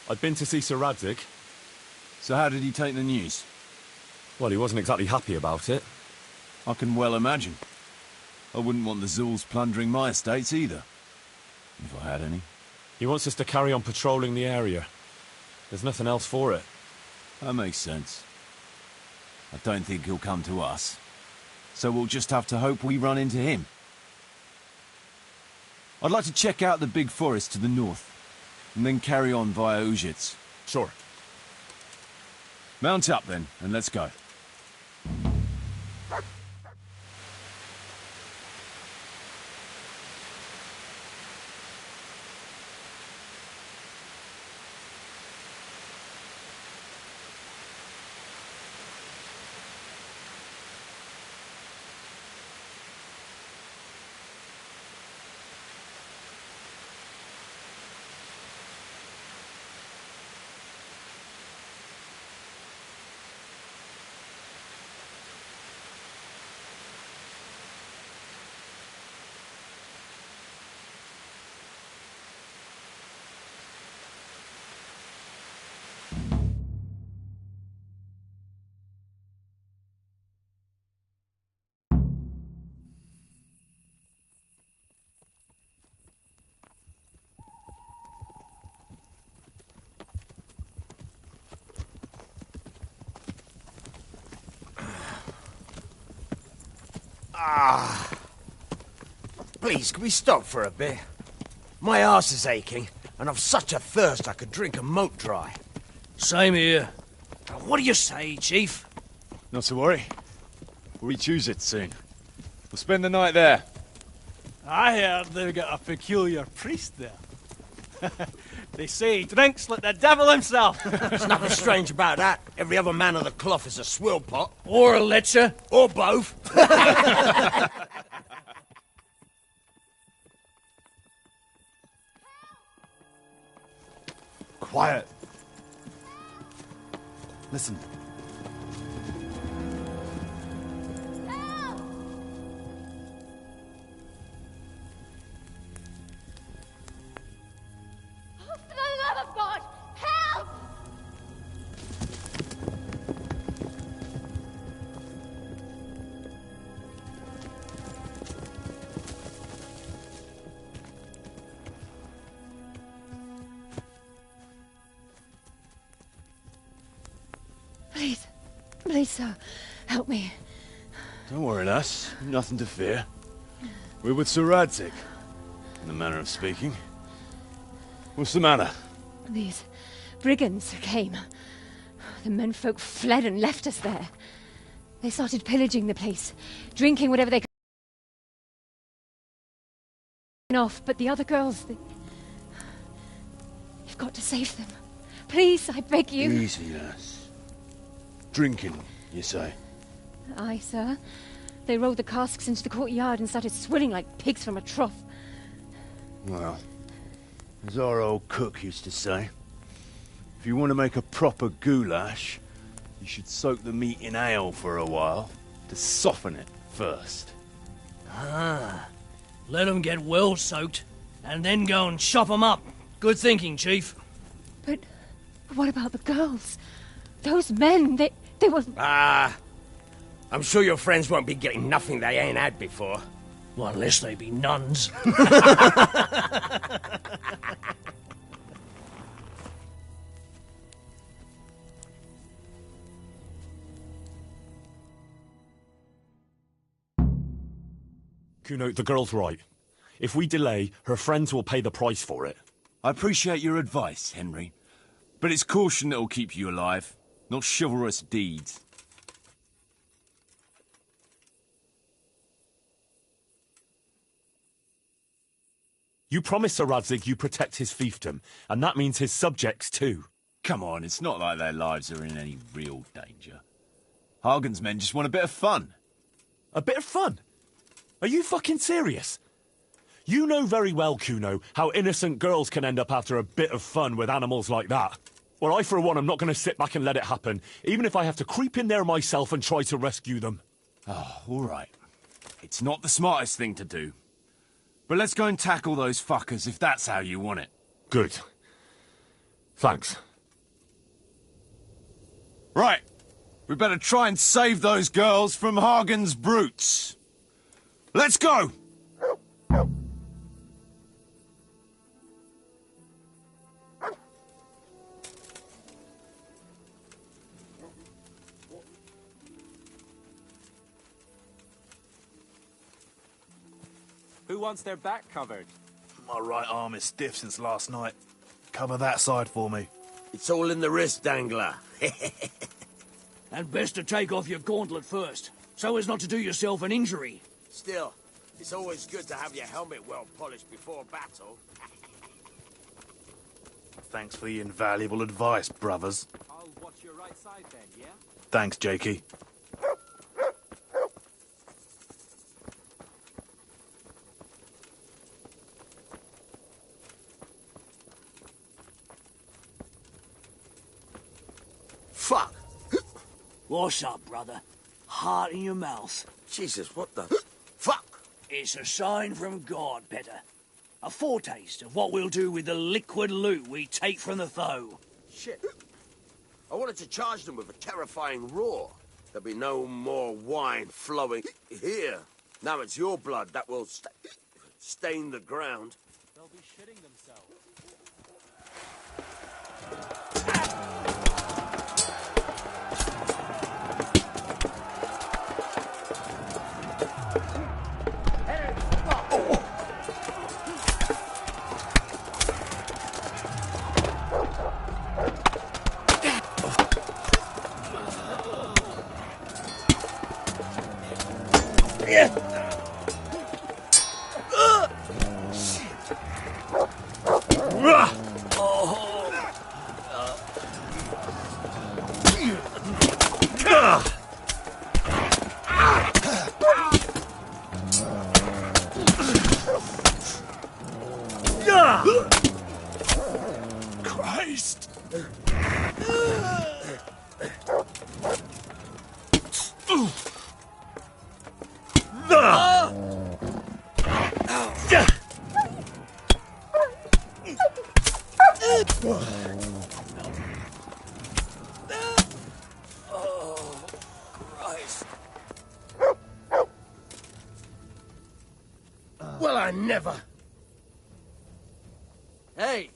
I'd been to see Sir Radzig. So how did he take the news? Well, he wasn't exactly happy about it. I can well imagine. I wouldn't want the Zulls plundering my estates either. If I had any. He wants us to carry on patrolling the area. There's nothing else for it. That makes sense. I don't think he'll come to us. So we'll just have to hope we run into him. I'd like to check out the big forest to the north, and then carry on via Ujits. Sure. Mount up then, and let's go. Please, can we stop for a bit? My arse is aching, and I've such a thirst I could drink a moat dry. Same here. What do you say, Chief? Not to worry. We'll reach Ujits soon. We'll spend the night there. I heard they've got a peculiar priest there. They say he drinks like the devil himself. There's nothing strange about that. Every other man of the cloth is a swill pot. Or a lecher. Or both. Quiet. Listen. Please, sir, help me. Don't worry, lass. Nothing to fear. We're with Sir Radzig, in the manner of speaking. What's the matter? These brigands came. The menfolk fled and left us there. They started pillaging the place, drinking whatever they could off, but the other girls, you've got to save them. Please, I beg you. Easy, lass. Drinking, you say? Aye, sir. They rolled the casks into the courtyard and started swilling like pigs from a trough. Well, as our old cook used to say, if you want to make a proper goulash, you should soak the meat in ale for a while to soften it first. Ah, let them get well soaked, and then go and chop them up. Good thinking, Chief. But what about the girls? Those men, they were... I'm sure your friends won't be getting nothing they ain't had before. Well, unless they be nuns. Kuno, the girl's right. If we delay, her friends will pay the price for it. I appreciate your advice, Henry. But it's caution that'll keep you alive, not chivalrous deeds. You promised Sir Radzig you protect his fiefdom, and that means his subjects too. Come on, it's not like their lives are in any real danger. Hagen's men just want a bit of fun. A bit of fun? Are you fucking serious? You know very well, Kuno, how innocent girls can end up after a bit of fun with animals like that. Well, I, for one, am not going to sit back and let it happen, even if I have to creep in there myself and try to rescue them. Oh, all right. It's not the smartest thing to do. But let's go and tackle those fuckers if that's how you want it. Good. Thanks. Right. We better try and save those girls from Hagen's brutes. Let's go! Who wants their back covered? My right arm is stiff since last night. Cover that side for me. It's all in the wrist, Dangler. And best to take off your gauntlet first, so as not to do yourself an injury. Still, it's always good to have your helmet well polished before battle. Thanks for the invaluable advice, brothers. I'll watch your right side then, yeah? Thanks, Jackey. Fuck! What's up, brother? Heart in your mouth. Jesus, what the... Fuck! It's a sign from God, Petter. A foretaste of what we'll do with the liquid loot we take from the foe. Shit. I wanted to charge them with a terrifying roar. There'll be no more wine flowing here. Now it's your blood that will stain the ground. They'll be shitting themselves. Christ! Well, I never... Hey!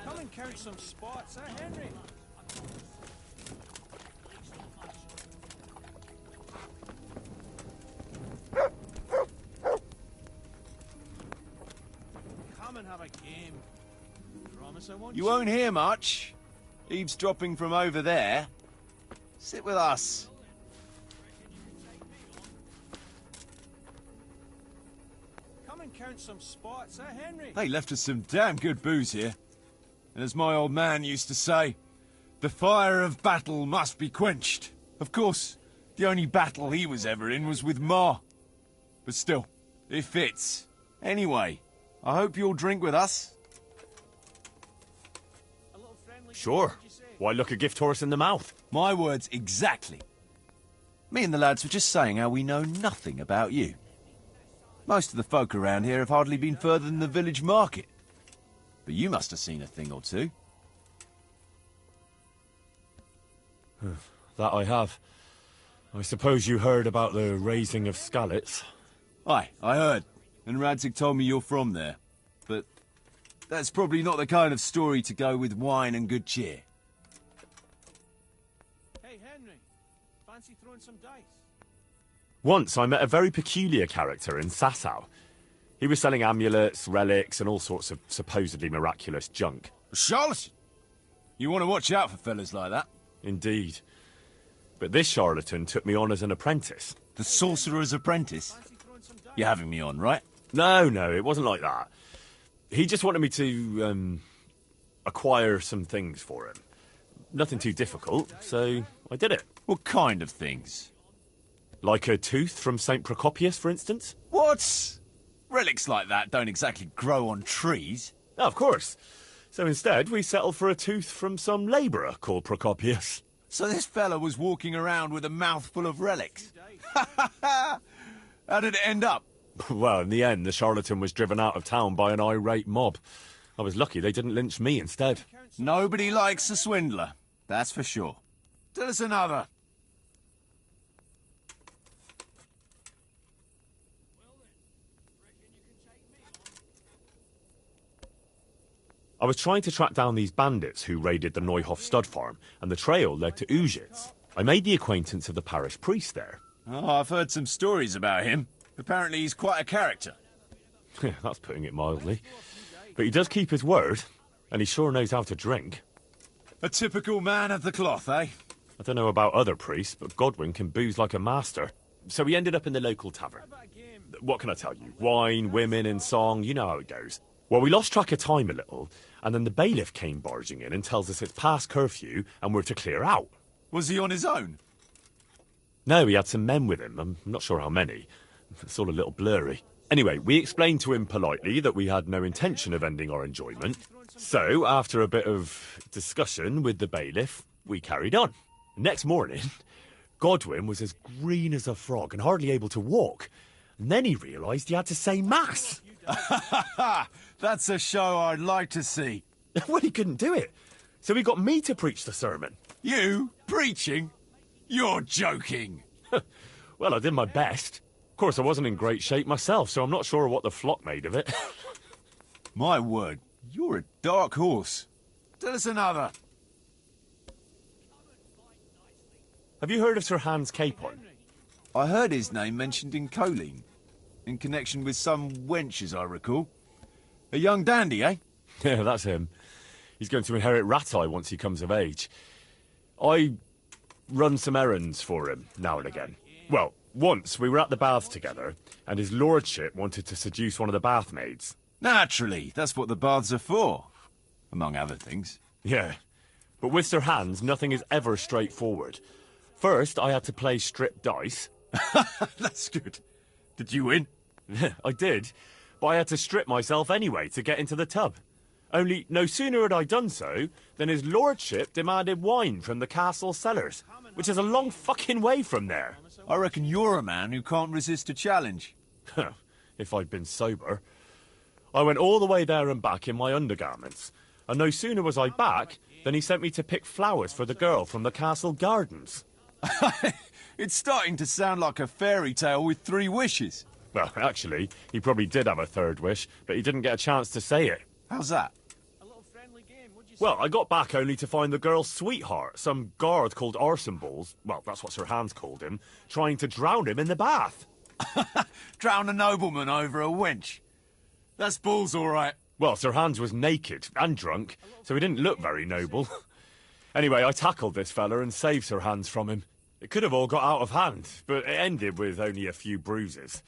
Come and count some spots, eh, Henry? Come and have a game. Promise I won't. You won't hear much. Eavesdropping from over there. Sit with us. Come and count some spots, eh, Henry? They left us some damn good booze here. And as my old man used to say, the fire of battle must be quenched. Of course, the only battle he was ever in was with Ma. But still, it fits. Anyway, I hope you'll drink with us. Sure. Why look a gift horse in the mouth? My words exactly. Me and the lads were just saying how we know nothing about you. Most of the folk around here have hardly been further than the village market. But you must have seen a thing or two. That I have. I suppose you heard about the raising of Skalitz. Aye, I heard. And Radzig told me you're from there. But that's probably not the kind of story to go with wine and good cheer. Hey, Henry. Fancy throwing some dice? Once I met a very peculiar character in Sasau. He was selling amulets, relics, and all sorts of supposedly miraculous junk. Charlatan! You want to watch out for fellas like that. Indeed. But this charlatan took me on as an apprentice. The sorcerer's apprentice? You're having me on, right? No, it wasn't like that. He just wanted me to, acquire some things for him. Nothing too difficult, so I did it. What kind of things? Like a tooth from St. Procopius, for instance? What? Relics like that don't exactly grow on trees. Oh, of course. So instead, we settled for a tooth from some labourer called Procopius. So this fella was walking around with a mouthful of relics. How did it end up? Well, in the end, the charlatan was driven out of town by an irate mob. I was lucky they didn't lynch me instead. Nobody likes a swindler, that's for sure. Tell us another. I was trying to track down these bandits who raided the Neuhof stud farm, and the trail led to Ujitz. I made the acquaintance of the parish priest there. Oh, I've heard some stories about him. Apparently he's quite a character. That's putting it mildly. But he does keep his word, and he sure knows how to drink. A typical man of the cloth, eh? I don't know about other priests, but Godwin can booze like a master. So we ended up in the local tavern. What can I tell you? Wine, women, and song, you know how it goes. Well, we lost track of time a little, and then the bailiff came barging in and tells us it's past curfew and we're to clear out. Was he on his own? No, he had some men with him. I'm not sure how many. It's all a little blurry. Anyway, we explained to him politely that we had no intention of ending our enjoyment. So, after a bit of discussion with the bailiff, we carried on. Next morning, Godwin was as green as a frog and hardly able to walk. And then he realised he had to say mass. That's a show I'd like to see. Well, he couldn't do it. So he got me to preach the sermon. You? Preaching? You're joking. Well, I did my best. Of course, I wasn't in great shape myself, so I'm not sure what the flock made of it. My word, you're a dark horse. Tell us another. Have you heard of Sir Hans Capon? I heard his name mentioned in Colleen, in connection with some wench, as I recall. A young dandy, eh? Yeah, that's him. He's going to inherit Ratai once he comes of age. I run some errands for him now and again. Well, once we were at the baths together, and his lordship wanted to seduce one of the bath maids. Naturally, that's what the baths are for, among other things. Yeah, but with Sir Hans, nothing is ever straightforward. First, I had to play strip dice. That's good. Did you win? I did, but I had to strip myself anyway to get into the tub. Only, no sooner had I done so, than his lordship demanded wine from the castle cellars, which is a long fucking way from there. I reckon you're a man who can't resist a challenge. If I'd been sober. I went all the way there and back in my undergarments, and no sooner was I back, than he sent me to pick flowers for the girl from the castle gardens. It's starting to sound like a fairy tale with 3 wishes. Well, actually, he probably did have a third wish, but he didn't get a chance to say it. How's that? Well, I got back only to find the girl's sweetheart, some guard called Arsenballs, well, that's what Sir Hans called him, trying to drown him in the bath. Drown a nobleman over a wench. That's balls, all right. Well, Sir Hans was naked and drunk, so he didn't look very noble. Anyway, I tackled this fella and saved Sir Hans from him. It could have all got out of hand, but it ended with only a few bruises.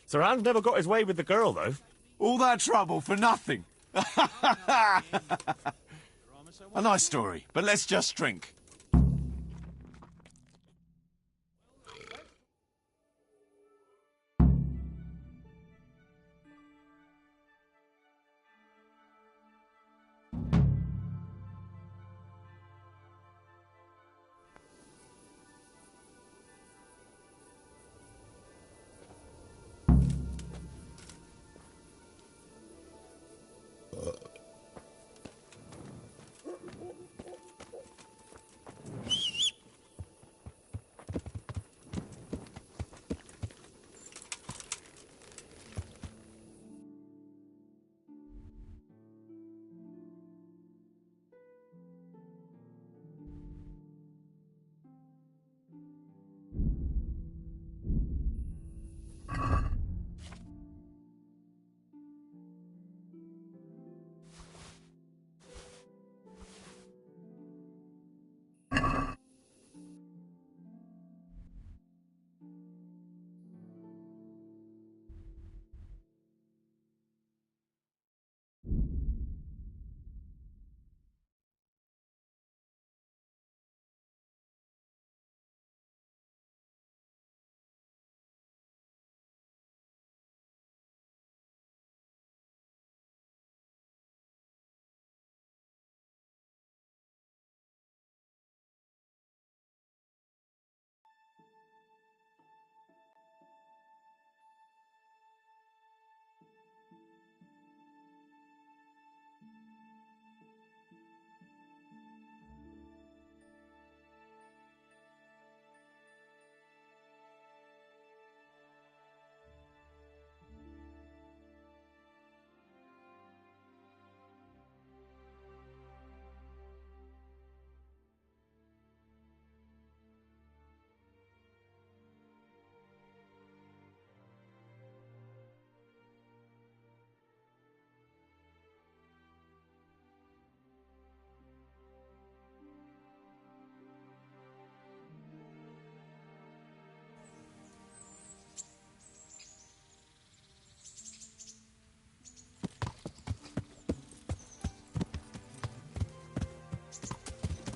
Sir Hans never got his way with the girl, though. All that trouble for nothing. A nice story, but let's just drink.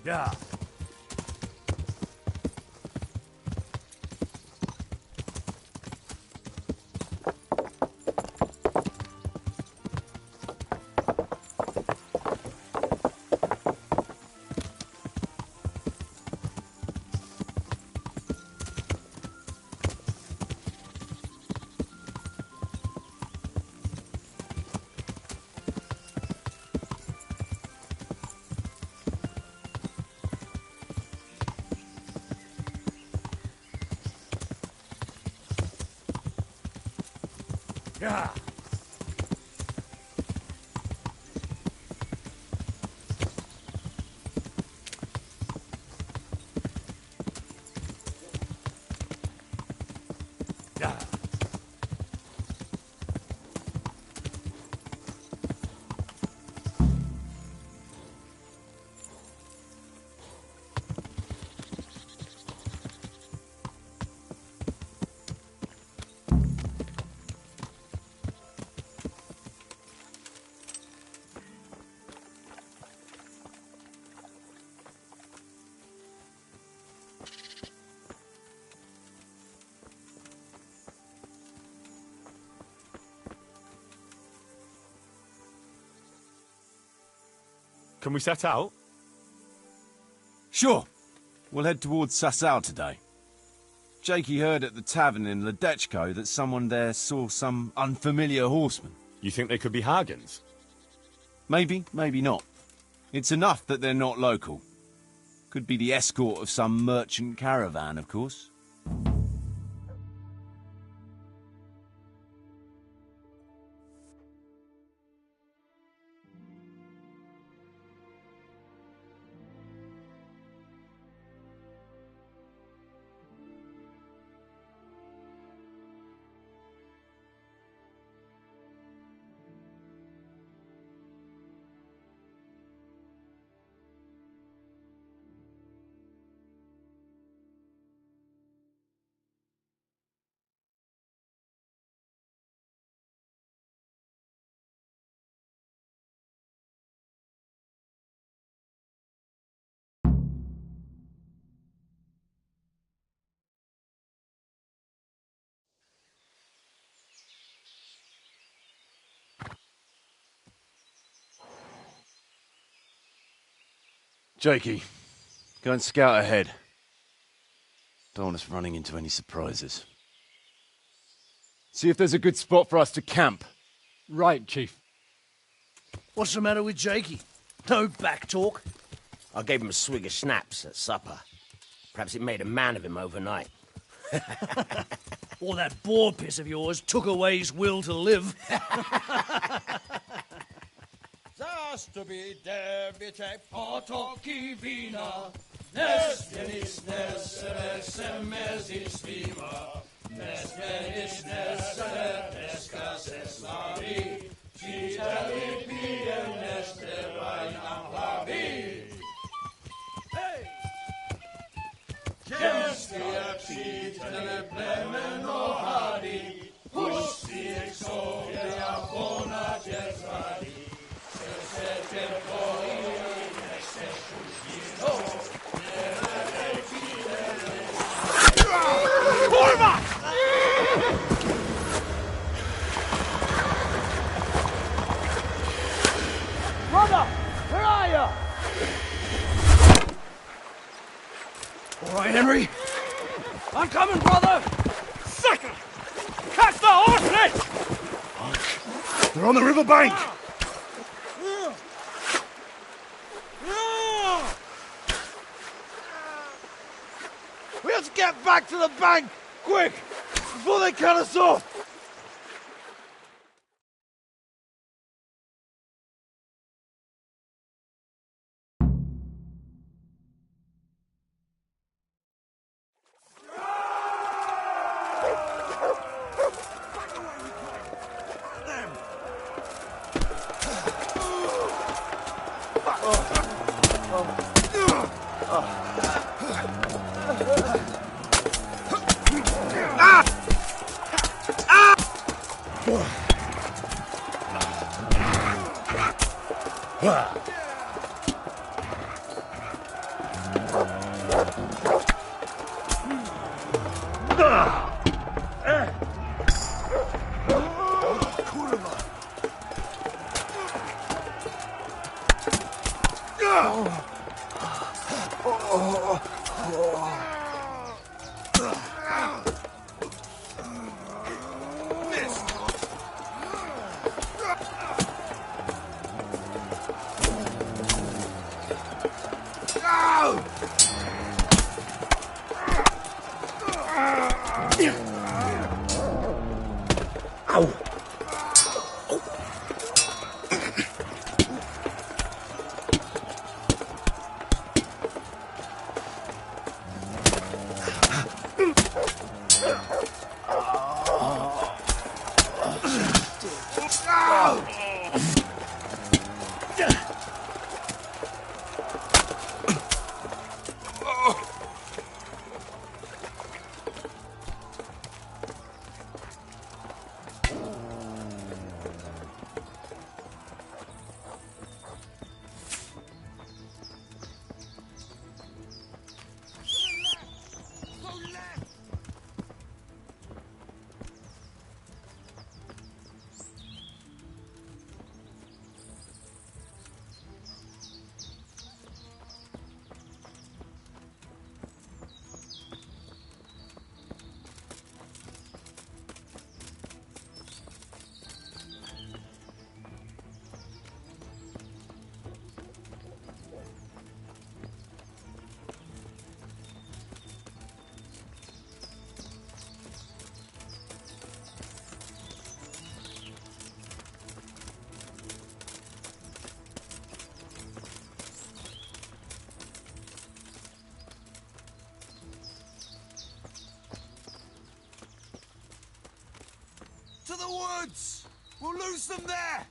Yeah. Yeah. Yeah. Can we set out? Sure. We'll head towards Sasau today. Jackey heard at the tavern in Ledechko that someone there saw some unfamiliar horseman. You think they could be Hagans? Maybe, maybe not. It's enough that they're not local. Could be the escort of some merchant caravan, of course. Jackey, go and scout ahead. Don't want us running into any surprises. See if there's a good spot for us to camp. Right, Chief. What's the matter with Jackey? No back talk. I gave him a swig of schnapps at supper. Perhaps it made a man of him overnight. Or that boar piss of yours took away his will to live. Brother, where are you? All right, Henry. I'm coming, brother. Sucker! Catch the horses! They're on the river bank! We have to get back to the bank! Quick! Before they cut us off! To the woods! We'll lose them there!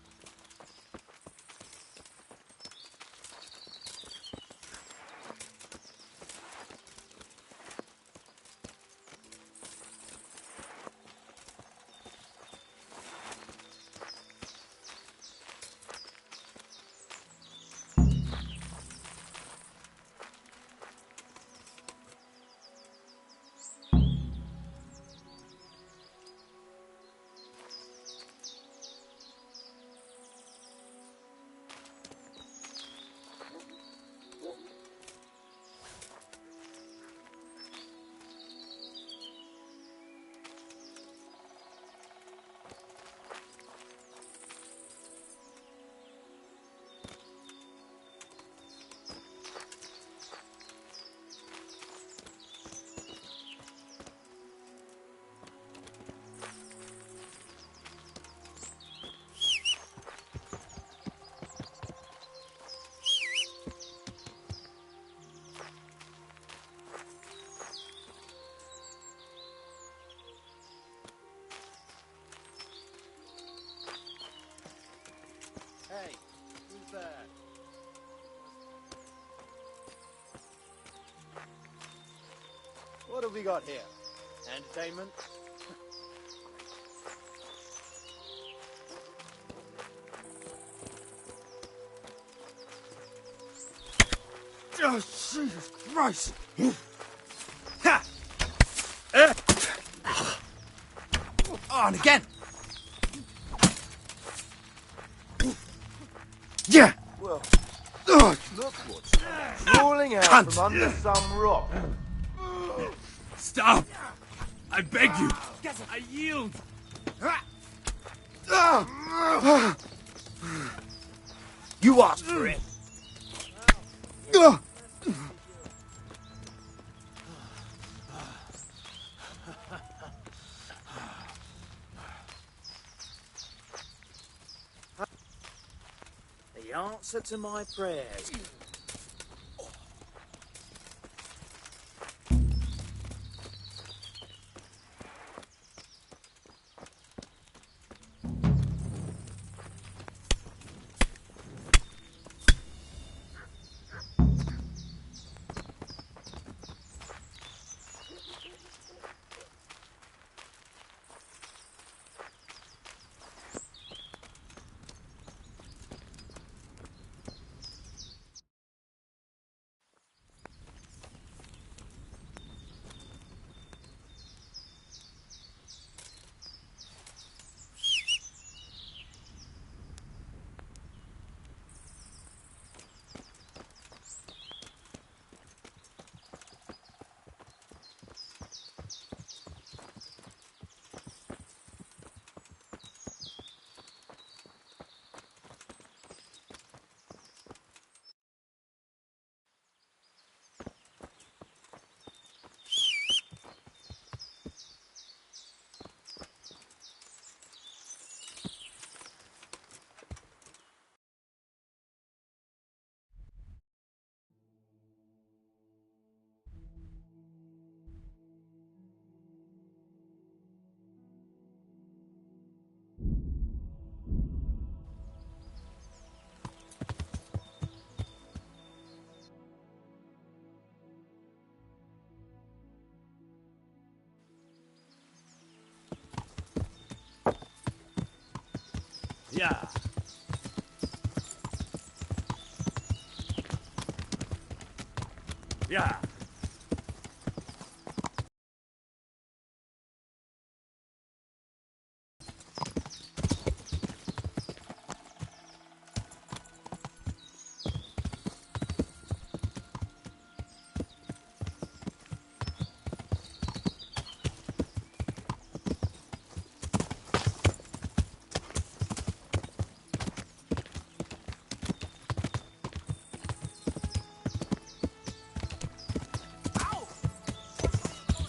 Hey, who's there? What have we got here? Entertainment? Oh, Jesus Christ! On again! Yeah! Well, Ugh. look what's crawling out Cunt. from under some rock. Stop! I beg you! I yield! You asked for it. The answer to my prayers. Yeah.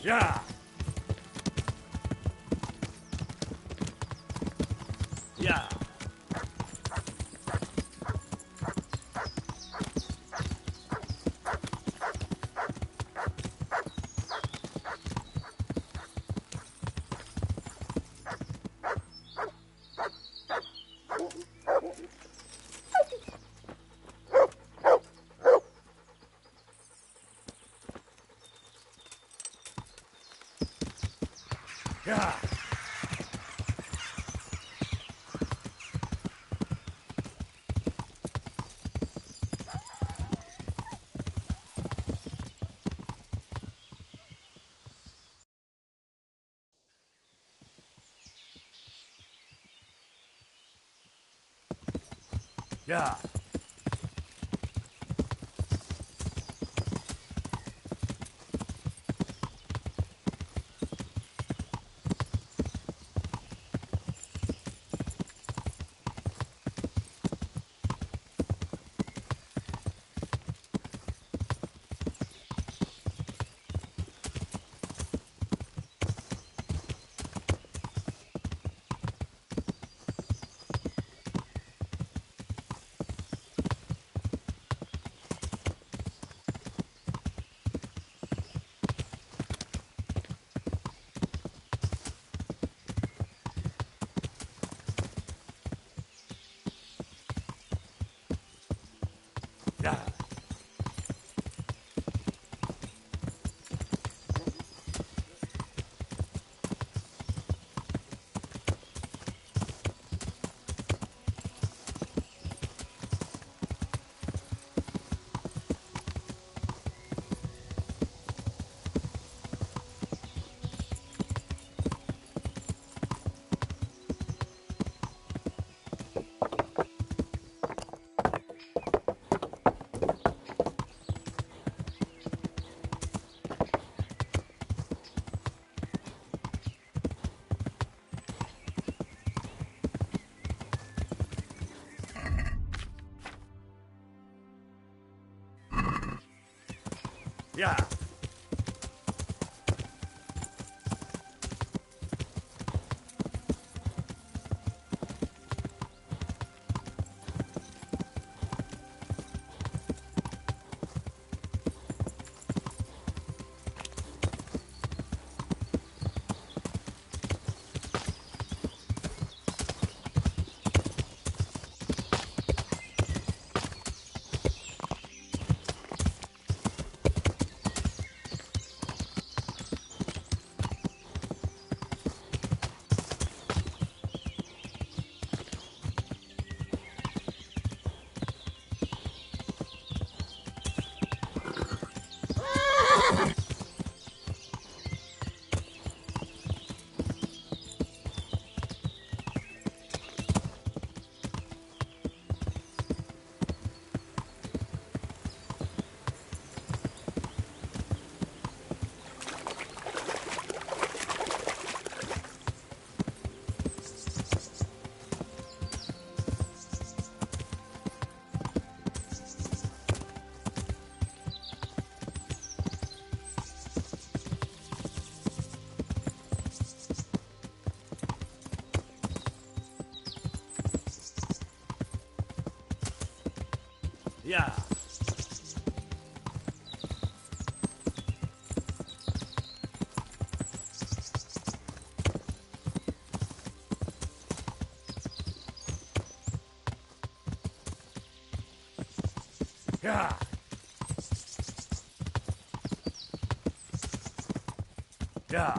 Yeah. Yeah. Yeah. Yeah. Yeah. Yeah. Yeah. Yeah. Yeah.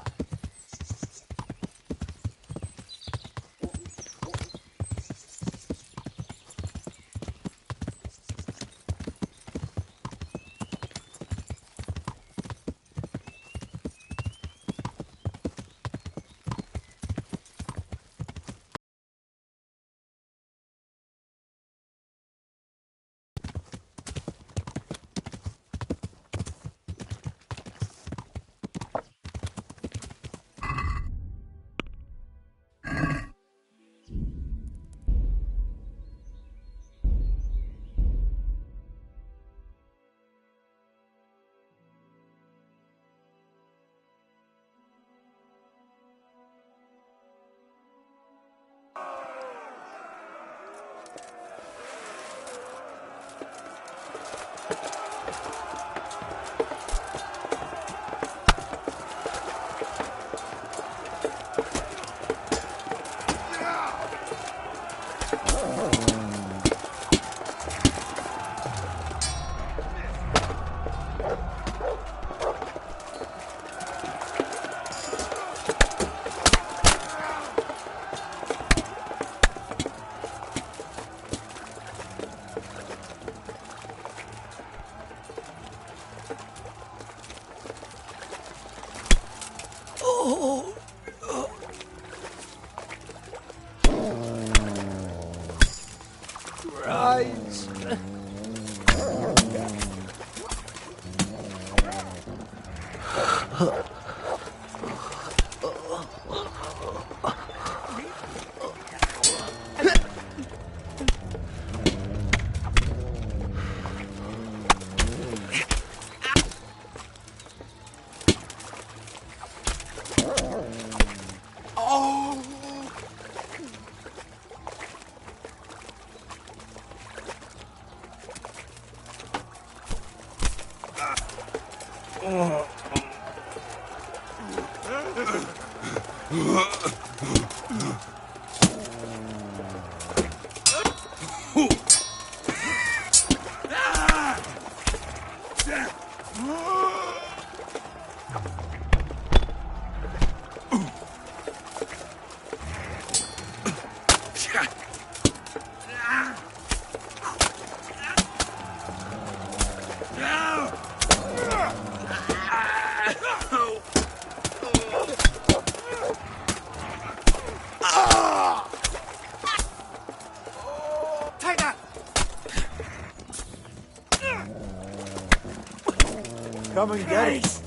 Come and get it.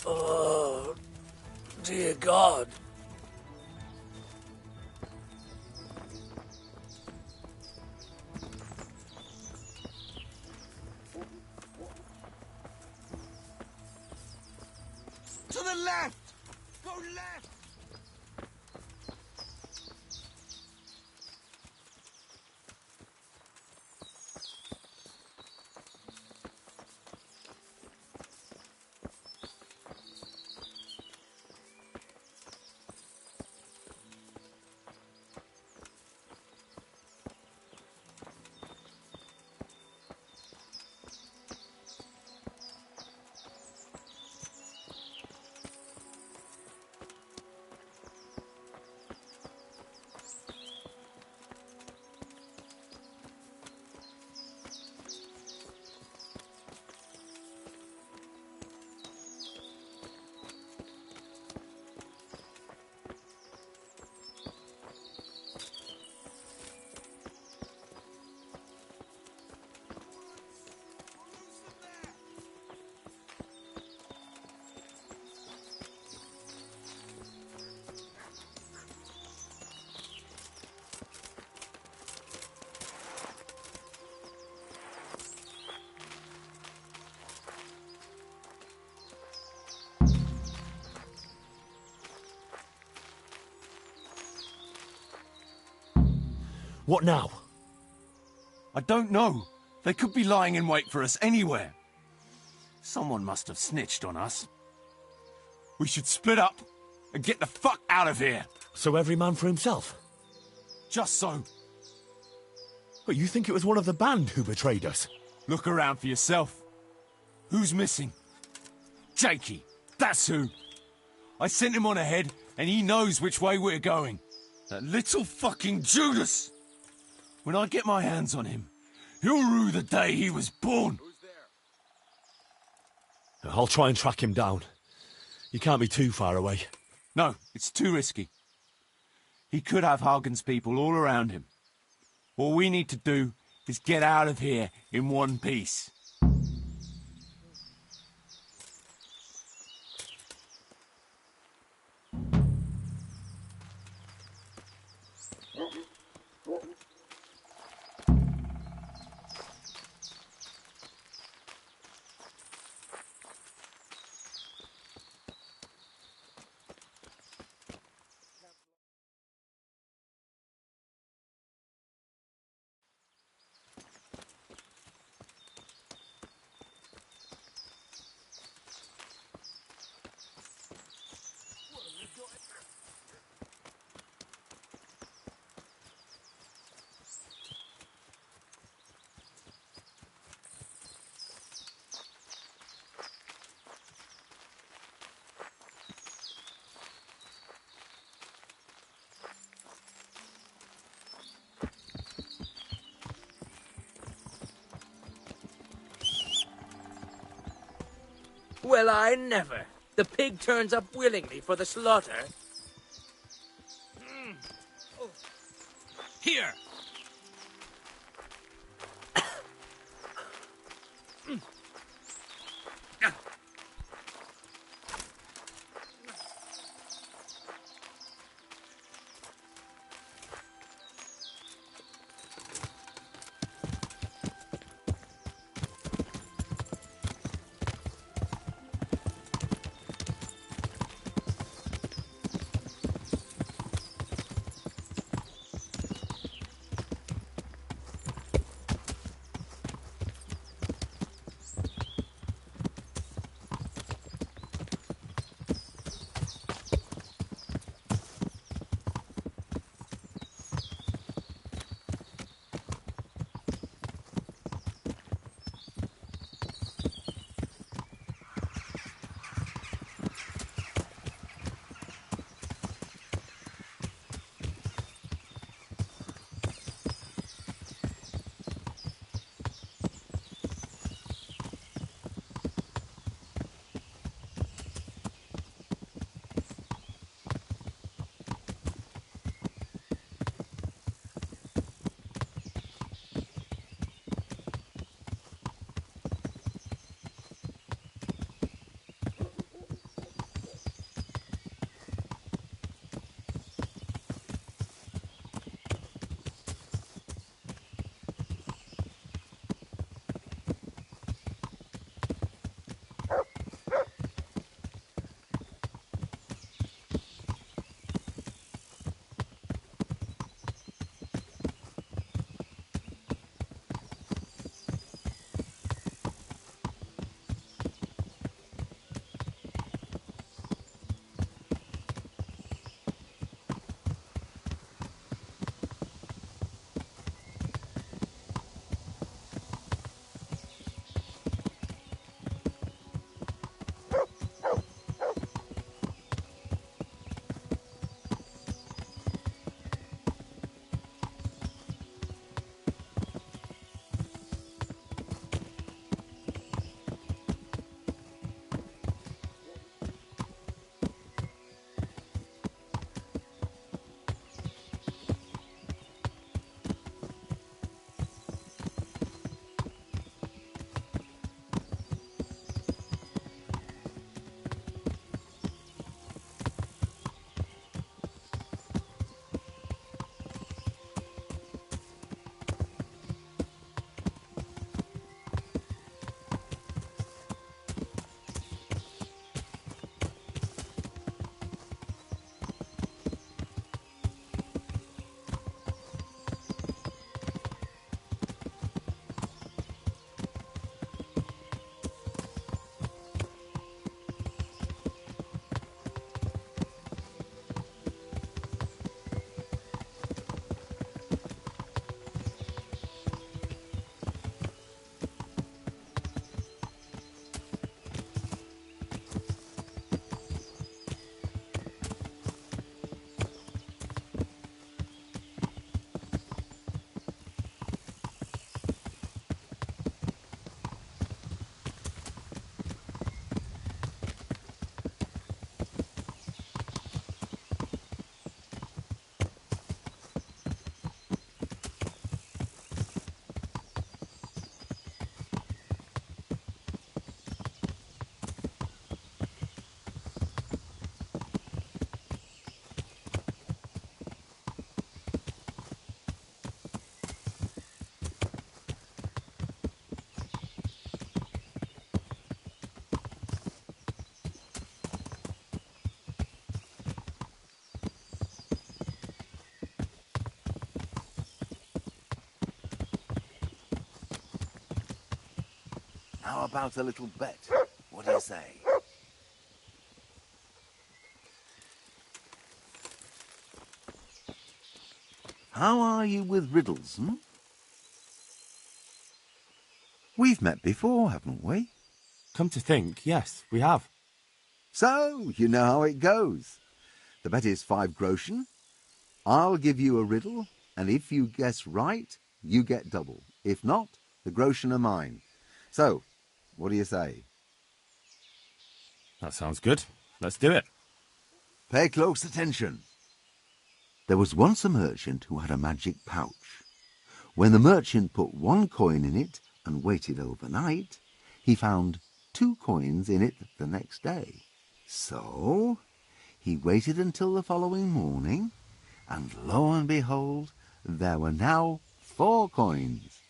Oh, dear God. To the left! Go left! What now? I don't know. They could be lying in wait for us anywhere. Someone must have snitched on us. We should split up and get the fuck out of here. So every man for himself? Just so. But you think it was one of the band who betrayed us? Look around for yourself. Who's missing? Jackey, that's who. I sent him on ahead, and he knows which way we're going. That little fucking Judas! When I get my hands on him, he'll rue the day he was born. I'll try and track him down. You can't be too far away. No, it's too risky. He could have Hagen's people all around him. All we need to do is get out of here in one piece. Well, I never. The pig turns up willingly for the slaughter. Here! How about a little bet? What do you say? How are you with riddles, We've met before, haven't we? Come to think, yes, we have. So, you know how it goes. The bet is 5 groschen. I'll give you a riddle, and if you guess right, you get double. If not, the groschen are mine. So, what do you say? That sounds good. Let's do it. Pay close attention. There was once a merchant who had a magic pouch. When the merchant put 1 coin in it and waited overnight, he found 2 coins in it the next day. So he waited until the following morning, and lo and behold, there were now 4 coins.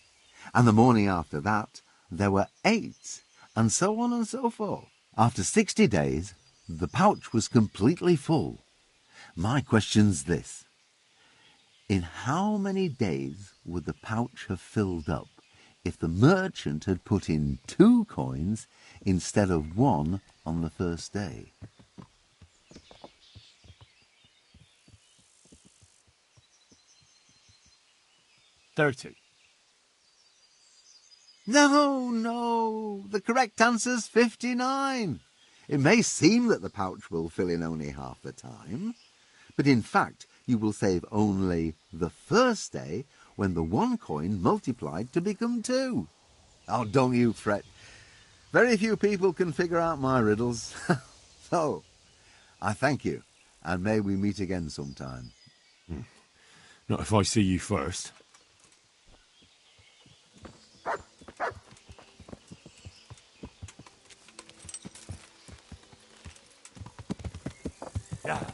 And the morning after that, there were 8, and so on and so forth. After 60 days, the pouch was completely full. My question's this. In how many days would the pouch have filled up if the merchant had put in 2 coins instead of 1 on the first day? $30. No, the correct answer's 59. It may seem that the pouch will fill in only half the time, but in fact you will save only the first day when the 1 coin multiplied to become 2. Oh, don't you fret. Very few people can figure out my riddles. So, I thank you, and may we meet again sometime. Not if I see you first. Yeah.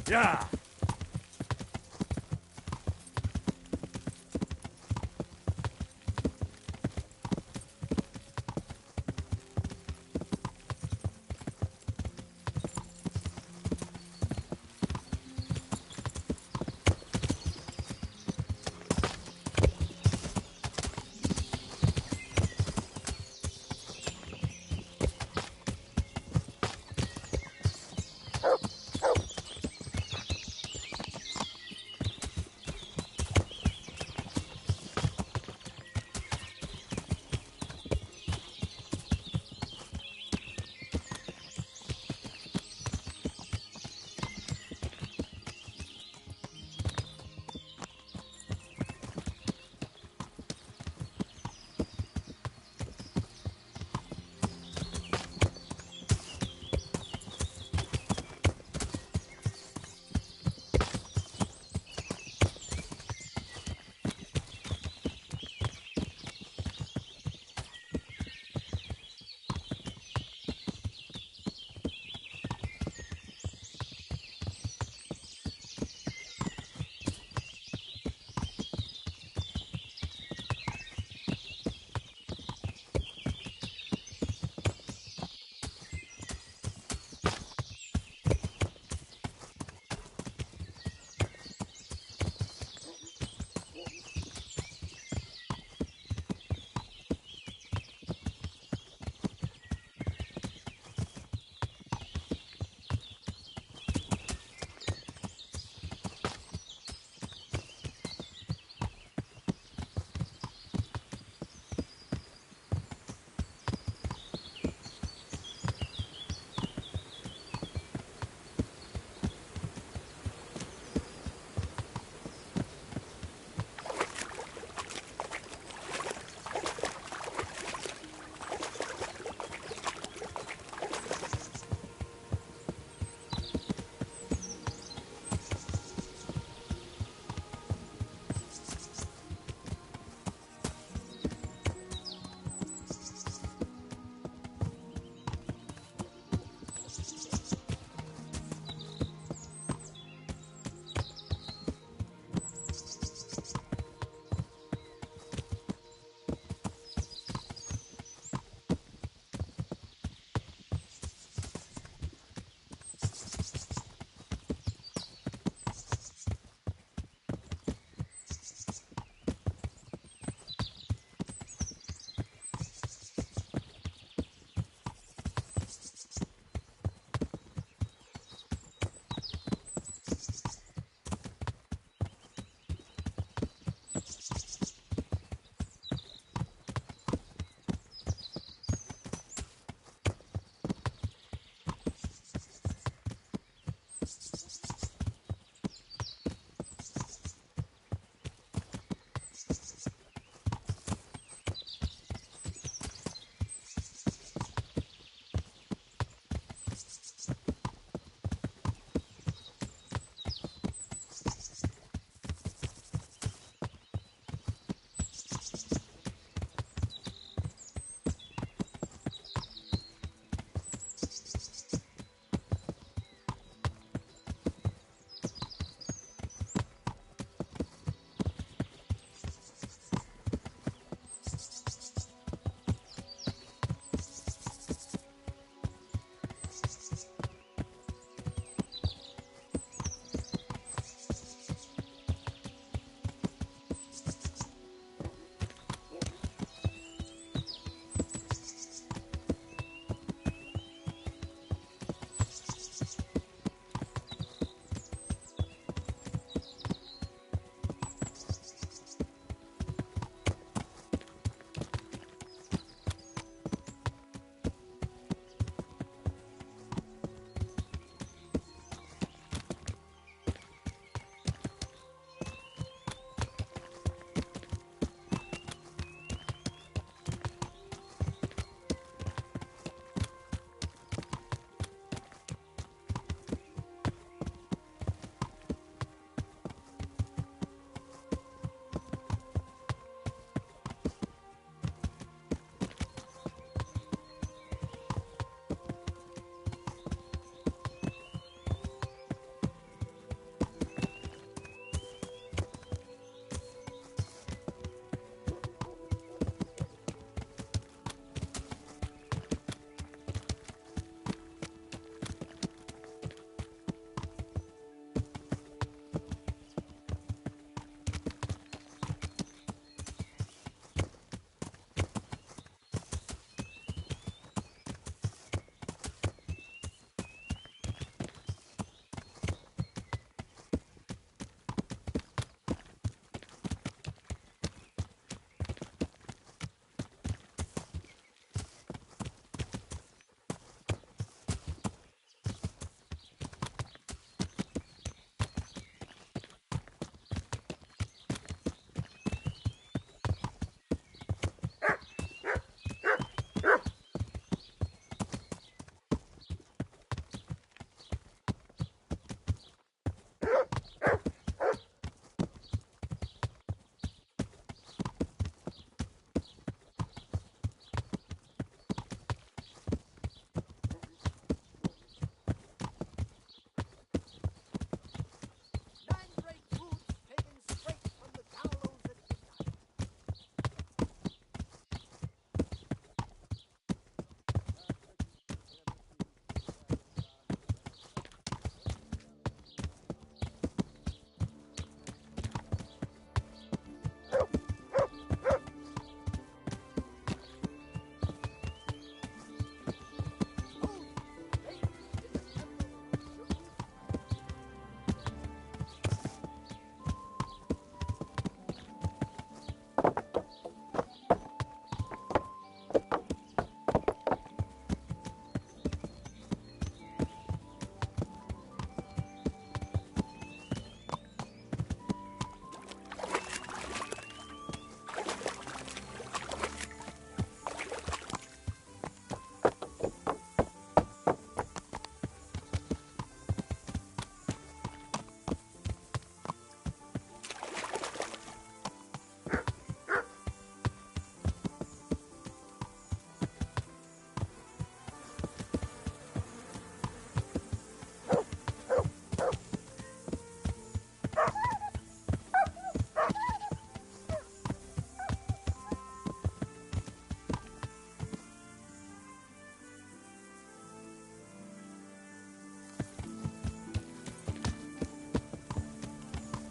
Yeah.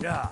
Yeah.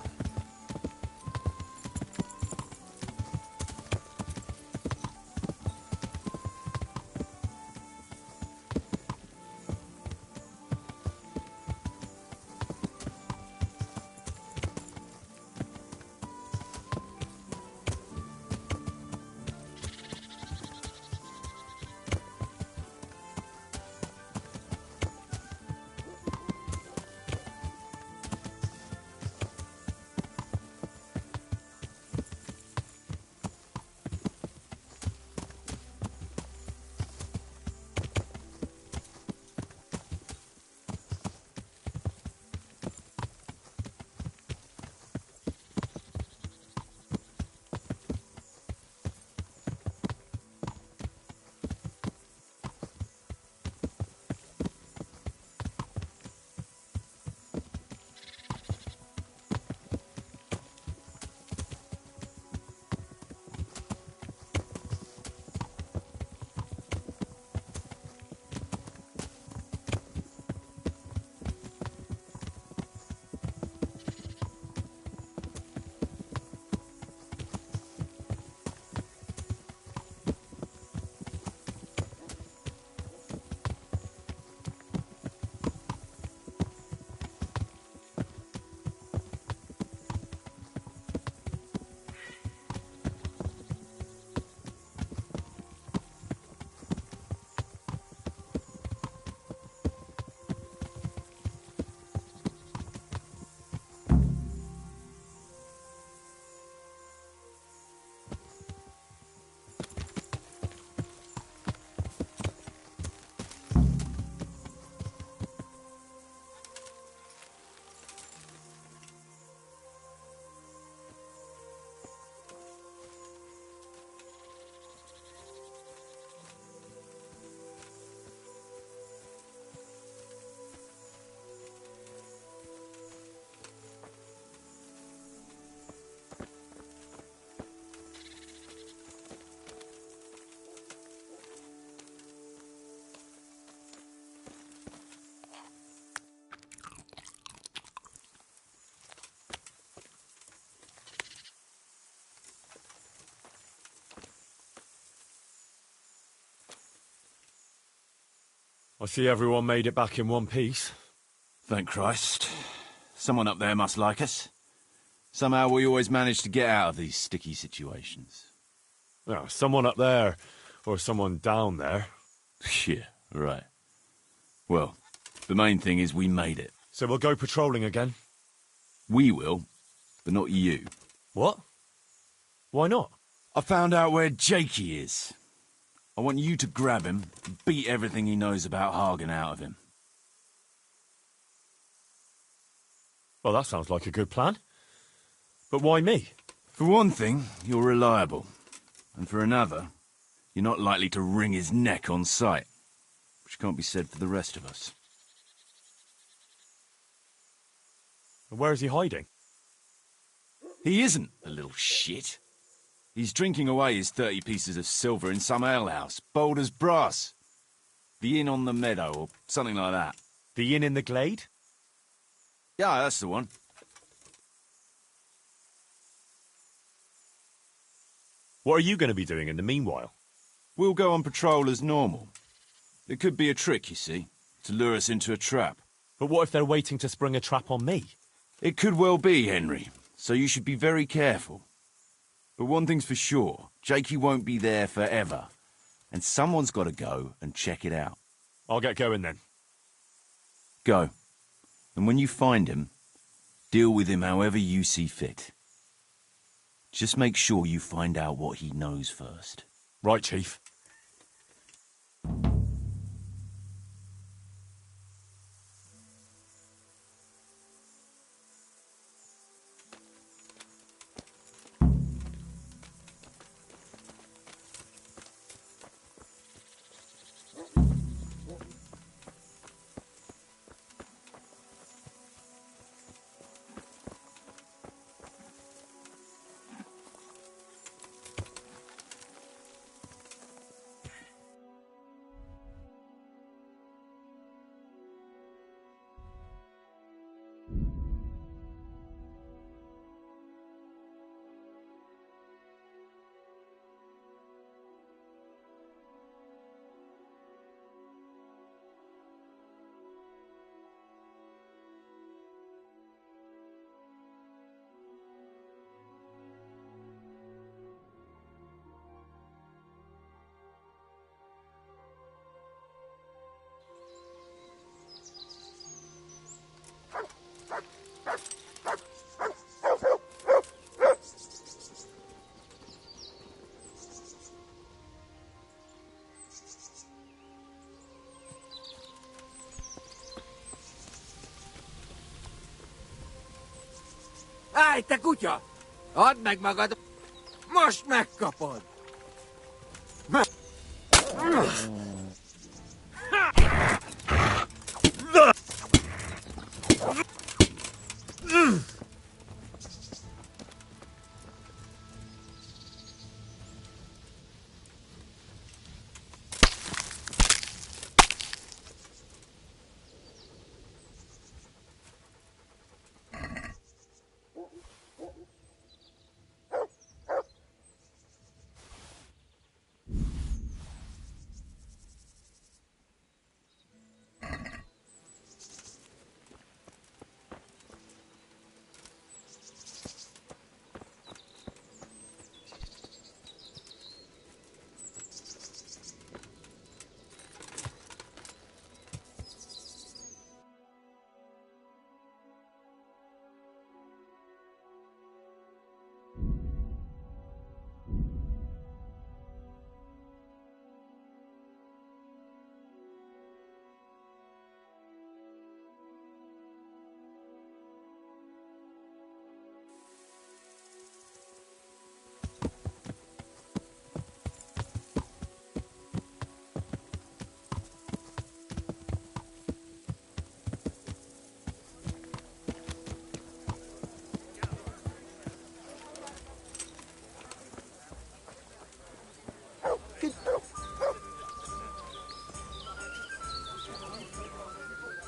I see everyone made it back in one piece. Thank Christ. Someone up there must like us. Somehow we always manage to get out of these sticky situations. Oh, someone up there, or someone down there. Yeah, right. Well, the main thing is we made it. So we'll go patrolling again? We will, but not you. What? Why not? I found out where Jackey is. I want you to grab him and beat everything he knows about Hagen out of him. Well, that sounds like a good plan. But why me? For one thing, you're reliable. And for another, you're not likely to wring his neck on sight. Which can't be said for the rest of us. And where is he hiding? He isn't, the little shit. He's drinking away his 30 pieces of silver in some alehouse, bold as brass. The inn on the meadow, or something like that. The inn in the glade? Yeah, that's the one. What are you going to be doing in the meanwhile? We'll go on patrol as normal. It could be a trick, you see, to lure us into a trap. But what if they're waiting to spring a trap on me? It could well be, Henry, so you should be very careful. But one thing's for sure, Jackey won't be there forever, and someone's got to go and check it out. I'll get going then. Go. And when you find him, deal with him however you see fit. Just make sure you find out what he knows first. Right, Chief. Hei, te kutya! Add meg magad! Most megkapod!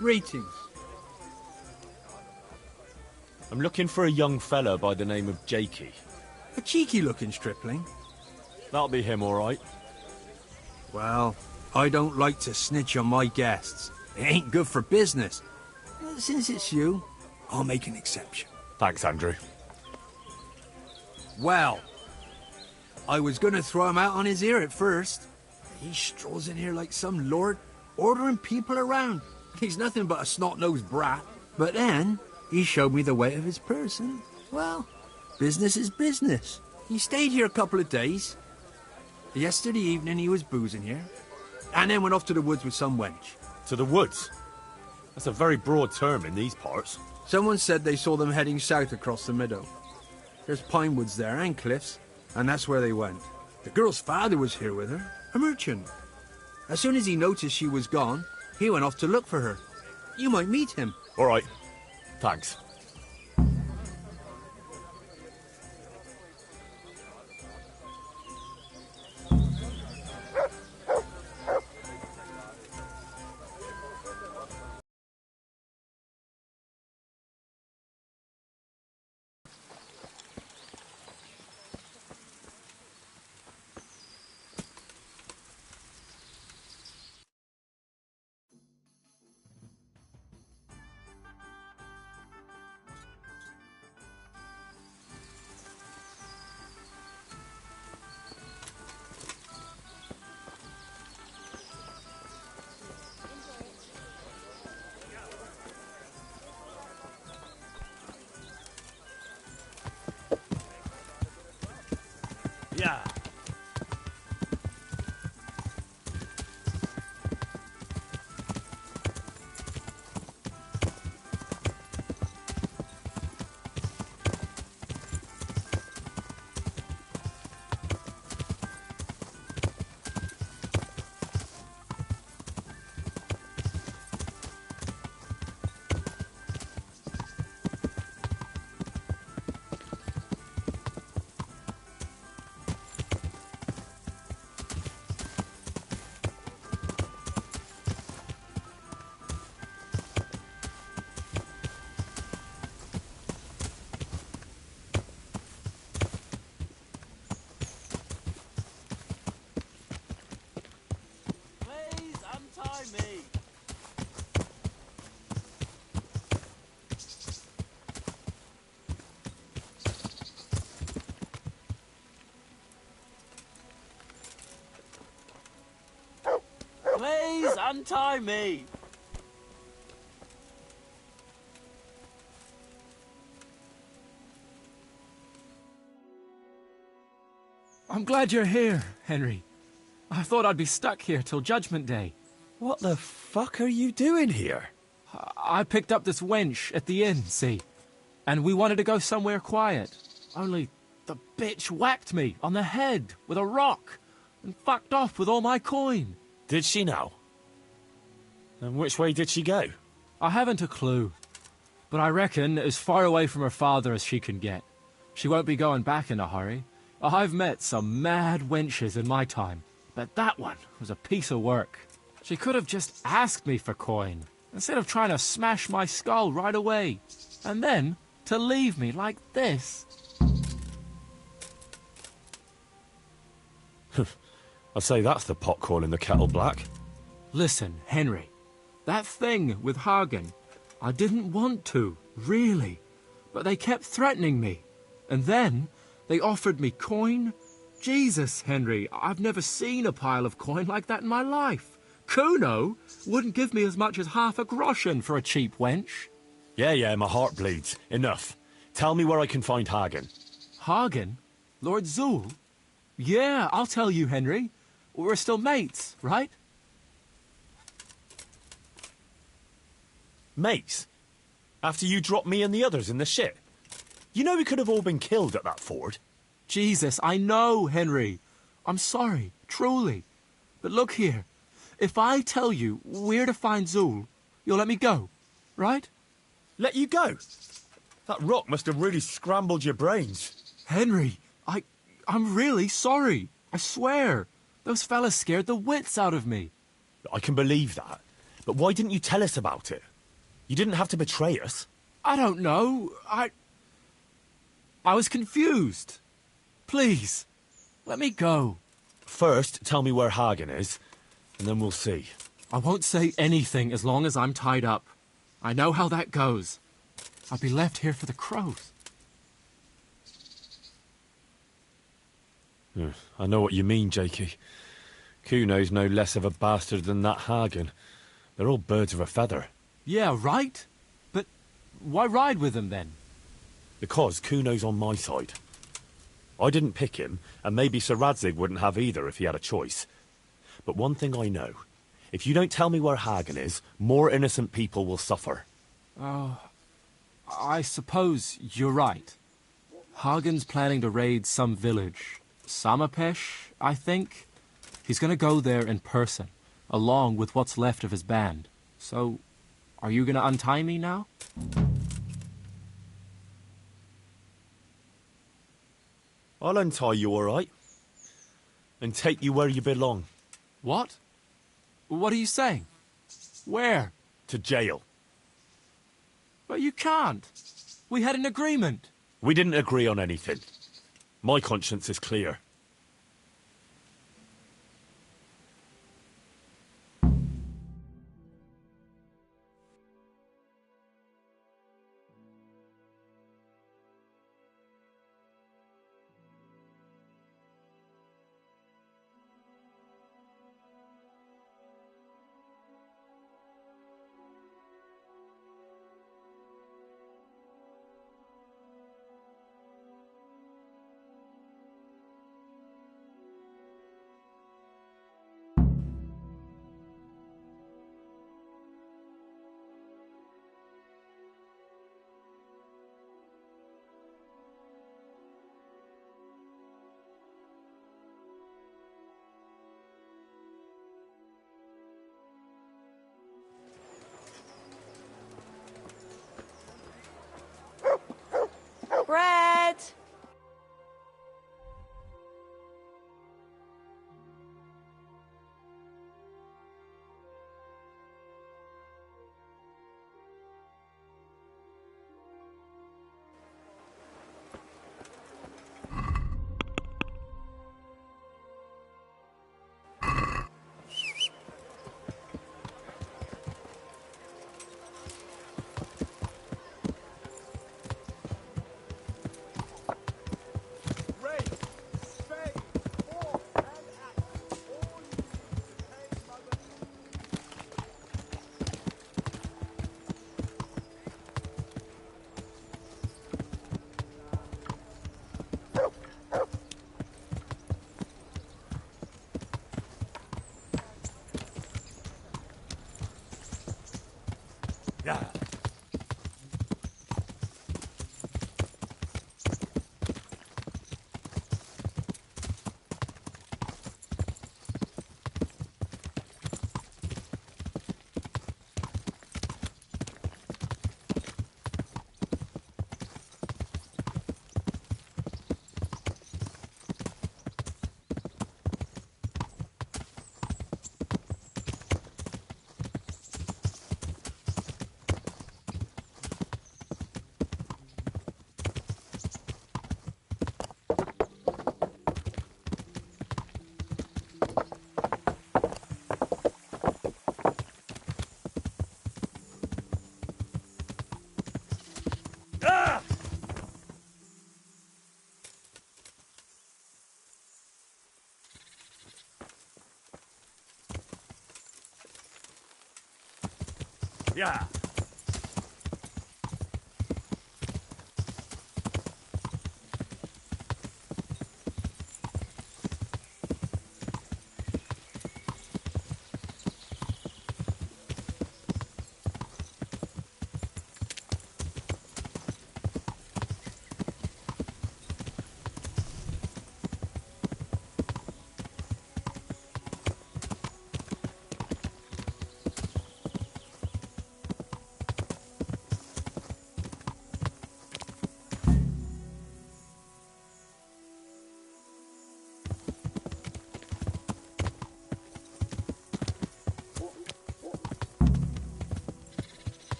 Greetings. I'm looking for a young fella by the name of Jackey. A cheeky-looking stripling. That'll be him, all right. Well, I don't like to snitch on my guests. It ain't good for business. Since it's you, I'll make an exception. Thanks, Andrew. Well, I was gonna throw him out on his ear at first. He strolls in here like some lord, ordering people around. He's nothing but a snot-nosed brat. But then, he showed me the weight of his person. Well, business is business. He stayed here a couple of days. Yesterday evening he was boozing here. And then went off to the woods with some wench. To the woods? That's a very broad term in these parts. Someone said they saw them heading south across the meadow. There's pine woods there and cliffs, and that's where they went. The girl's father was here with her, a merchant. As soon as he noticed she was gone, he went off to look for her. You might meet him. All right. Thanks. Yeah. Please untie me. I'm glad you're here, Henry. I thought I'd be stuck here till Judgment Day. What the fuck are you doing here? I picked up this wench at the inn, see? and we wanted to go somewhere quiet. Only the bitch whacked me on the head with a rock and fucked off with all my coin. Did she now? And which way did she go? I haven't a clue, but I reckon as far away from her father as she can get. She won't be going back in a hurry. I've met some mad wenches in my time, but that one was a piece of work. She could have just asked me for coin, instead of trying to smash my skull right away, and then to leave me like this. I'd say that's the pot calling the kettle black. Listen, Henry, that thing with Hagen, I didn't want to, really, but they kept threatening me, and then they offered me coin. Jesus, Henry, I've never seen a pile of coin like that in my life. Kuno wouldn't give me as much as half a groschen for a cheap wench. Yeah, my heart bleeds. Enough. Tell me where I can find Hagen. Hagen? Lord Zool? Yeah, I'll tell you, Henry. We're still mates, right? Mates? After you dropped me and the others in the ship? You know we could have all been killed at that ford. Jesus, I know, Henry. I'm sorry, truly. But look here. If I tell you where to find Zool, you'll let me go, right? Let you go? That rock must have really scrambled your brains. Henry, I'm really sorry. I swear. Those fellas scared the wits out of me. I can believe that. But why didn't you tell us about it? You didn't have to betray us. I don't know. I was confused. Please, let me go. First, tell me where Hagen is, and then we'll see. I won't say anything as long as I'm tied up. I know how that goes. I'll be left here for the crows. I know what you mean, Jackey. Kuno's no less of a bastard than that Hagen. They're all birds of a feather. Yeah, right? But why ride with him then? Because Kuno's on my side. I didn't pick him, and maybe Sir Radzig wouldn't have either if he had a choice. But one thing I know. If you don't tell me where Hagen is, more innocent people will suffer. Oh, I suppose you're right. Hagen's planning to raid some village. Samapesh, I think. He's going to go there in person, along with what's left of his band. So, are you going to untie me now? I'll untie you, all right? And take you where you belong. What? What are you saying? Where? To jail. But you can't. We had an agreement. We didn't agree on anything. My conscience is clear. Yeah.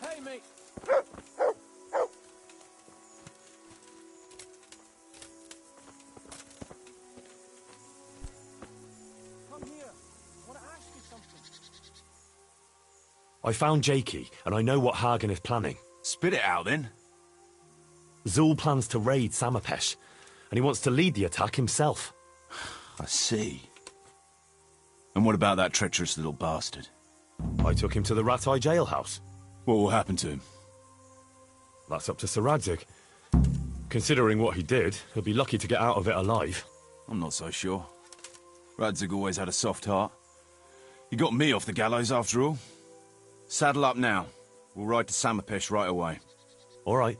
Hey, mate! Come here. I want to ask you something. I found Jackey, and I know what Hagen is planning. Spit it out, then. Zul plans to raid Samapesh, and he wants to lead the attack himself. I see. And what about that treacherous little bastard? I took him to the Ratai jailhouse. What will happen to him? That's up to Sir Radzig. Considering what he did, he'll be lucky to get out of it alive. I'm not so sure. Radzig always had a soft heart. He got me off the gallows, after all. Saddle up now. We'll ride to Samapesh right away. All right.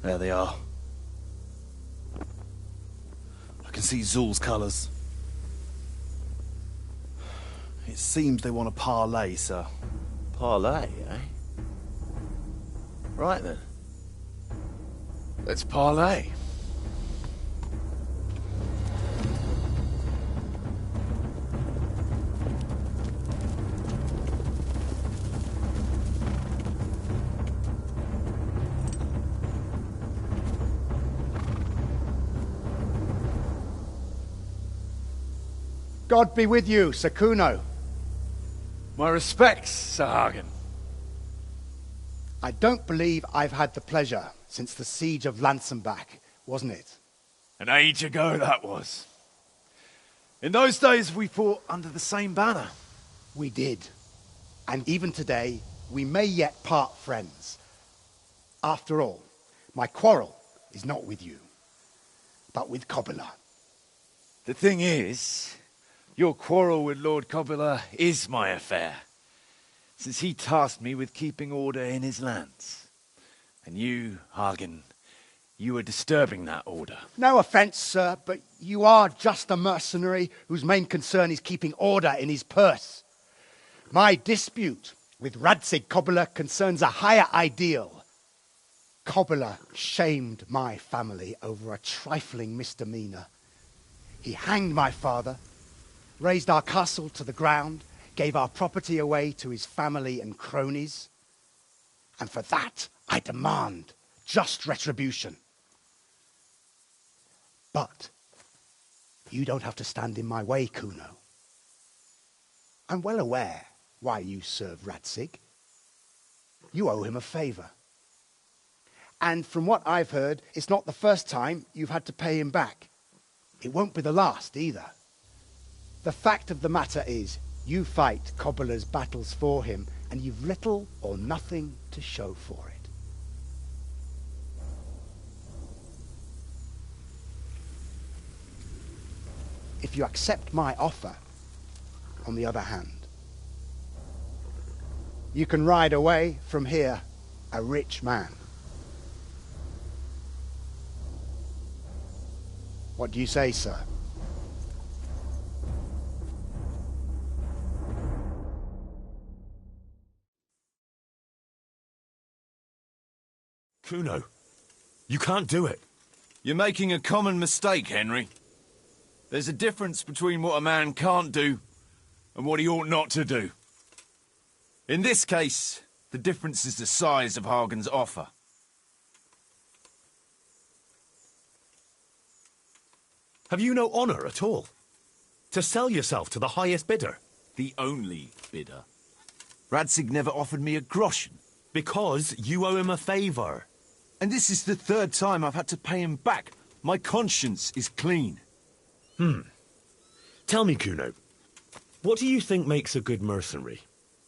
There they are. I can see Zul's colours. It seems they want a parley, sir. Parlay, eh? Right then. Let's parlay. God be with you, Sir Kuno. My respects, Sir Hagen. I don't believe I've had the pleasure since the siege of Lansenbach, wasn't it? An age ago, that was. In those days, we fought under the same banner. We did. And even today, we may yet part friends. After all, my quarrel is not with you, but with Kobila. The thing is, your quarrel with Lord Kobila is my affair, since he tasked me with keeping order in his lands. And you, Hagen, you are disturbing that order. No offence, sir, but you are just a mercenary whose main concern is keeping order in his purse. My dispute with Radzig Kobila concerns a higher ideal. Kobila shamed my family over a trifling misdemeanor. He hanged my father, razed our castle to the ground, gave our property away to his family and cronies. And for that, I demand just retribution. But you don't have to stand in my way, Kuno. I'm well aware why you serve Radzig. You owe him a favor. And from what I've heard, it's not the first time you've had to pay him back. It won't be the last either. The fact of the matter is, you fight Kobila's battles for him, and you've little or nothing to show for it. If you accept my offer, on the other hand, you can ride away from here a rich man. What do you say, sir? Kuno, you can't do it. You're making a common mistake, Henry. There's a difference between what a man can't do and what he ought not to do. In this case, the difference is the size of Hagen's offer. Have you no honour at all? To sell yourself to the highest bidder? The only bidder. Radzig never offered me a groschen. Because you owe him a favour. And this is the third time I've had to pay him back. My conscience is clean. Tell me, Kuno, what do you think makes a good mercenary?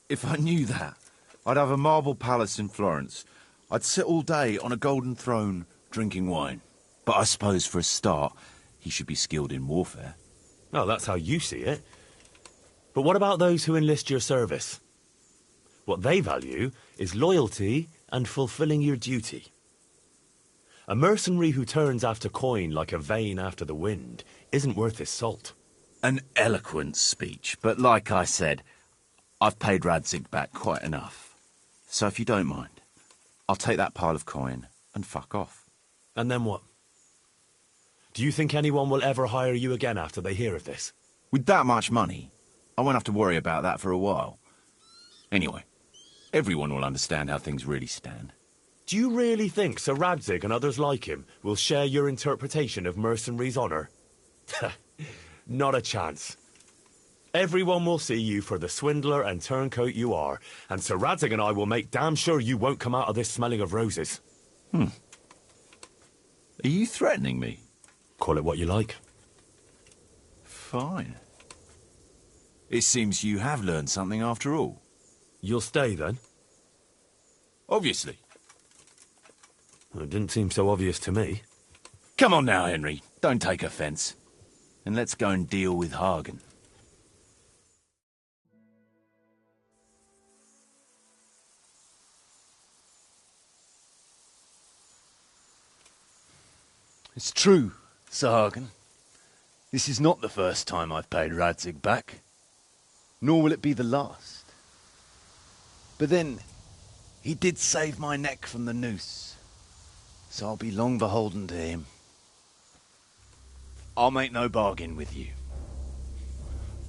If I knew that, I'd have a marble palace in Florence. I'd sit all day on a golden throne, drinking wine. But I suppose for a start, he should be skilled in warfare. Oh, that's how you see it. But what about those who enlist your service? What they value is loyalty and fulfilling your duty. A mercenary who turns after coin like a vane after the wind isn't worth his salt. An eloquent speech, but like I said, I've paid Radzig back quite enough. So if you don't mind, I'll take that pile of coin and fuck off. And then what? Do you think anyone will ever hire you again after they hear of this? With that much money, I won't have to worry about that for a while. Anyway, everyone will understand how things really stand. Do you really think Sir Radzig and others like him will share your interpretation of mercenaries' honour? Not a chance. Everyone will see you for the swindler and turncoat you are, and Sir Radzig and I will make damn sure you won't come out of this smelling of roses. Are you threatening me? Call it what you like. Fine. It seems you have learned something after all. You'll stay, then? Obviously. Well, it didn't seem so obvious to me. Come on now, Henry. Don't take offence. And let's go and deal with Hagen. It's true, Sir Hagen. This is not the first time I've paid Radzig back. Nor will it be the last. But then, he did save my neck from the noose. So I'll be long beholden to him. I'll make no bargain with you.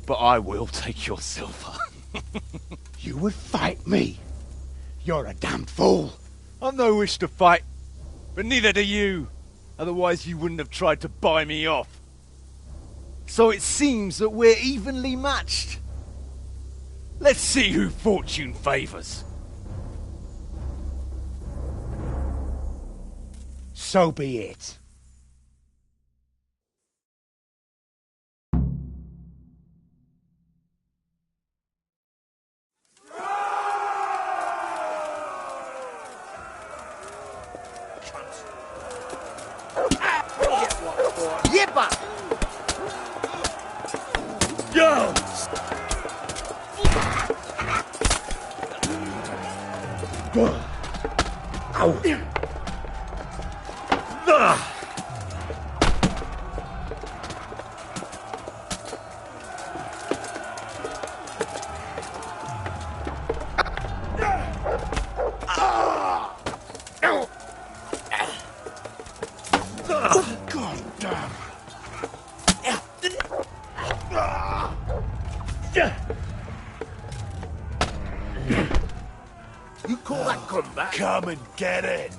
But I will take your silver. You would fight me? You're a damn fool. I've no wish to fight. But neither do you. Otherwise you wouldn't have tried to buy me off. So it seems that we're evenly matched. Let's see who fortune favours. So be it. Yipper! Yo! Ow! You call that comeback? Come and get it.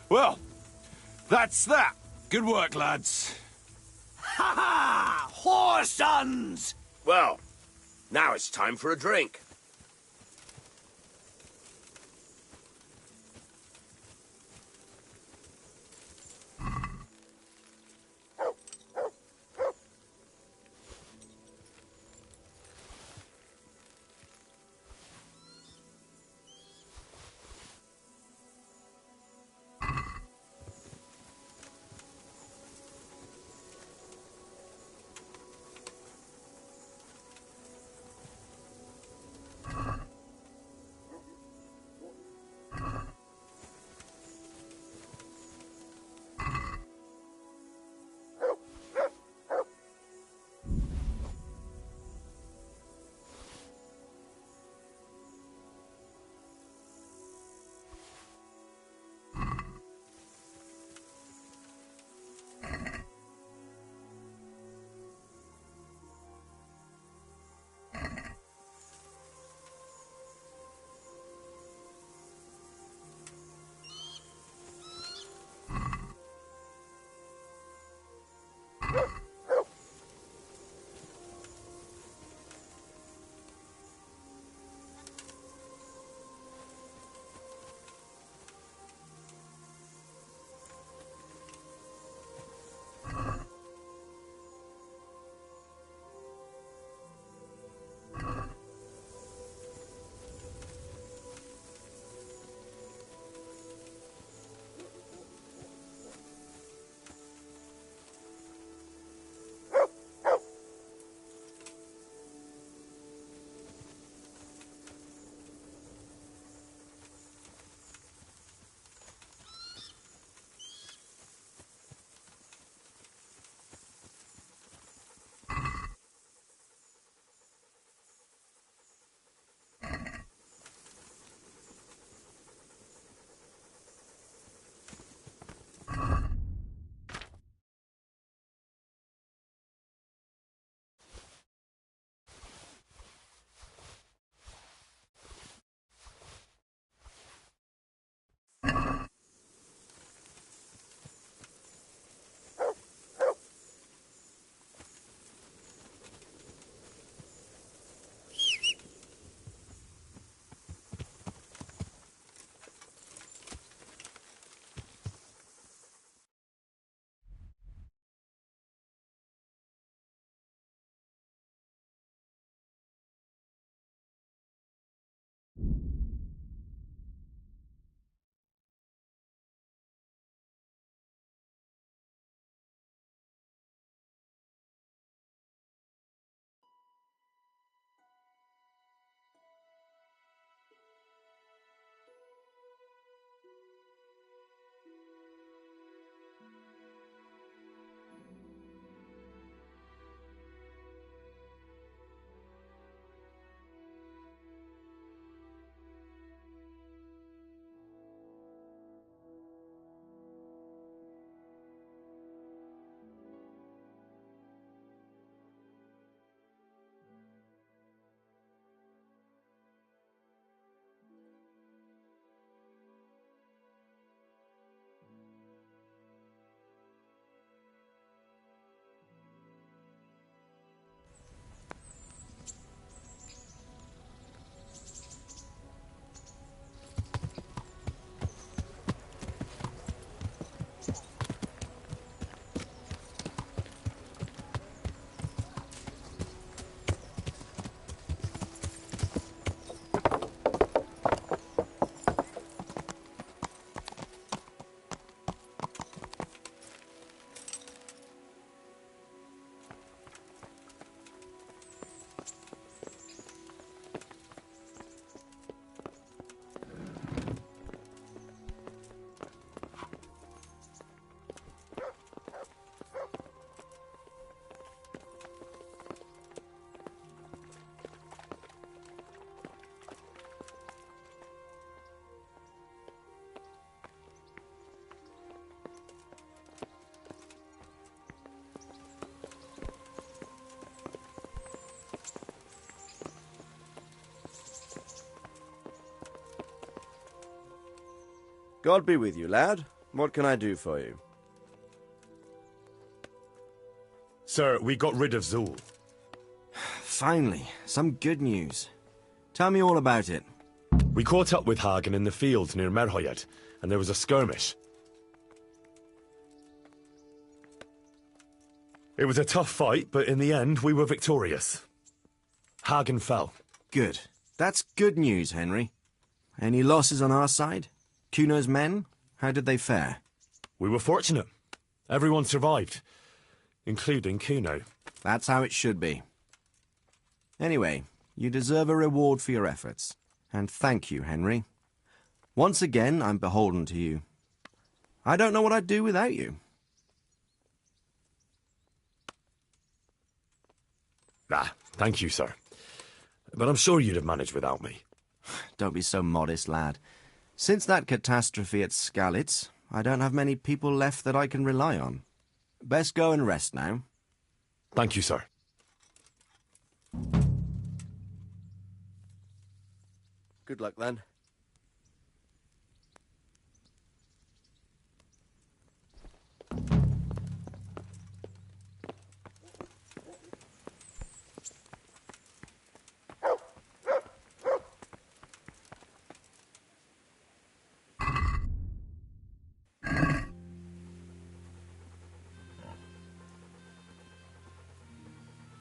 Well, that's that. Good work, lads. Ha ha! Whoresons! Well, now it's time for a drink. God be with you, lad. What can I do for you? Sir, we got rid of Zool. Finally, some good news. Tell me all about it. We caught up with Hagen in the fields near Merhoyed, and there was a skirmish. It was a tough fight, but in the end, we were victorious. Hagen fell. Good. That's good news, Henry. Any losses on our side? Kuno's men? How did they fare? We were fortunate. Everyone survived, including Kuno. That's how it should be. Anyway, you deserve a reward for your efforts. And thank you, Henry. Once again, I'm beholden to you. I don't know what I'd do without you. Thank you, sir. But I'm sure you'd have managed without me. Don't be so modest, lad. Since that catastrophe at Skalitz, I don't have many people left that I can rely on. Best go and rest now. Thank you, sir. Good luck, then.